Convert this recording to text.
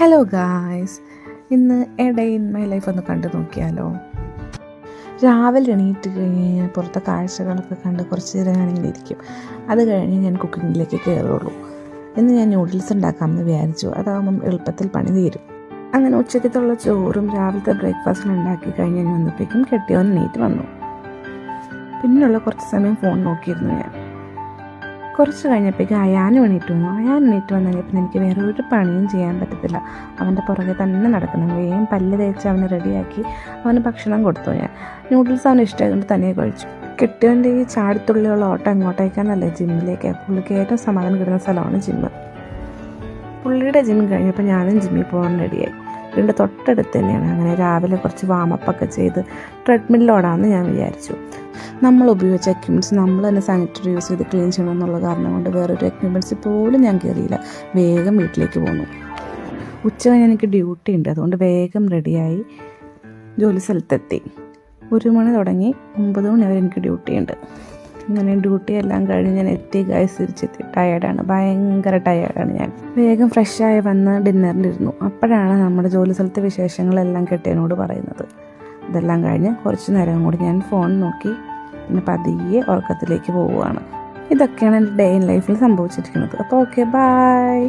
Hello guys, ഇന്ന് A day in my life ഒന്ന് കണ്ടു നോക്കിയാലോ. രാവിലെ എണീറ്റ് കഴിഞ്ഞ് പുറത്തെ കാഴ്ചകളൊക്കെ കണ്ട് കുറച്ച് നേരം ഞാനിങ്ങനെ ഇരിക്കും. അത് കഴിഞ്ഞ് ഞാൻ കുക്കിങ്ങിലേക്ക് കയറുള്ളൂ. ഇന്ന് ഞാൻ നൂഡിൽസ് ഉണ്ടാക്കാമെന്ന് വിചാരിച്ചു. അതാകുമ്പം എളുപ്പത്തിൽ പണി തീരും. അങ്ങനെ ഉച്ചയ്ക്കത്തുള്ള ചോറും രാവിലത്തെ ബ്രേക്ക്ഫാസ്റ്റും ഉണ്ടാക്കി കഴിഞ്ഞ് ഞാൻ വന്നപ്പോഴേക്കും കെട്ടിയവൻ എണീറ്റ് വന്നു. പിന്നെയുള്ള കുറച്ച് സമയം ഫോൺ നോക്കിയിരുന്നു ഞാൻ. കുറച്ച് കഴിഞ്ഞപ്പോഴേക്കും അയാനും എണീറ്റ് വന്നു കഴിഞ്ഞപ്പോൾ എനിക്ക് വേറെ ഒരു പണിയും ചെയ്യാൻ പറ്റത്തില്ല. അവൻ്റെ പുറകെ തന്നെ നടക്കണം. വേഗം പല്ല് തേച്ച് അവനെ റെഡിയാക്കി അവന് ഭക്ഷണം കൊടുത്തു. ഞാൻ നൂഡിൽസ് അവന് ഇഷ്ടമായതുകൊണ്ട് തന്നെ കഴിച്ചു. കെട്ടിയവൻ്റെ ഈ ചാടിത്തുള്ളിയുള്ള ഓട്ടം എങ്ങോട്ടേക്കാന്നല്ലേ, ജിമ്മിലേക്ക്. പുള്ളിക്ക് ഏറ്റവും സമാധാനം കിട്ടുന്ന സ്ഥലമാണ് ജിമ്മ്. പുള്ളിയുടെ ജിം കഴിഞ്ഞപ്പോൾ ഞാനും ജിമ്മിൽ പോകാൻ റെഡിയായി. വീണ്ടും തൊട്ടടുത്ത് തന്നെയാണ്. അങ്ങനെ രാവിലെ കുറച്ച് വാമപ്പൊക്കെ ചെയ്ത് ട്രെഡ്മില്ലോടാമെന്ന് ഞാൻ വിചാരിച്ചു. നമ്മൾ ഉപയോഗിച്ച എക്യുപ്മെൻറ്റ്സ് നമ്മൾ തന്നെ സാനിറ്ററി യൂസ് ചെയ്ത് ക്ലീൻ ചെയ്യണം എന്നുള്ള കാരണം കൊണ്ട് വേറൊരു എക്യുപ്മെൻറ്റ്സിൽ പോലും ഞാൻ കയറിയില്ല. വേഗം വീട്ടിലേക്ക് പോന്നു. ഉച്ച കഴിഞ്ഞ് എനിക്ക് ഡ്യൂട്ടി ഉണ്ട്, അതുകൊണ്ട് വേഗം റെഡിയായി ജോലി സ്ഥലത്തെത്തി. 1 മണി തുടങ്ങി 9 മണി വരെ എനിക്ക് ഡ്യൂട്ടി ഉണ്ട്. അങ്ങനെ ഡ്യൂട്ടി എല്ലാം കഴിഞ്ഞ് ഞാൻ എത്തി. ഗൈസ് തിരിച്ചെത്തി. ടയേർഡാണ്, ഭയങ്കര ടയേർഡാണ് ഞാൻ. വേഗം ഫ്രഷായി വന്ന് ഡിന്നറിനിരുന്നു. അപ്പോഴാണ് നമ്മുടെ ജോലി സ്ഥലത്തെ വിശേഷങ്ങളെല്ലാം കെട്ടിയനോട് പറയുന്നത്. ഇതെല്ലാം കഴിഞ്ഞ് കുറച്ച് നേരം കൂടി ഞാൻ ഫോൺ നോക്കി പിന്നെ പതിയെ ഉറക്കത്തിലേക്ക് പോവുകയാണ്. ഇതൊക്കെയാണ് എൻ്റെ ഡേ ഇൻ ലൈഫിൽ സംഭവിച്ചിരിക്കുന്നത്. അപ്പോൾ ഓക്കെ, ബൈ.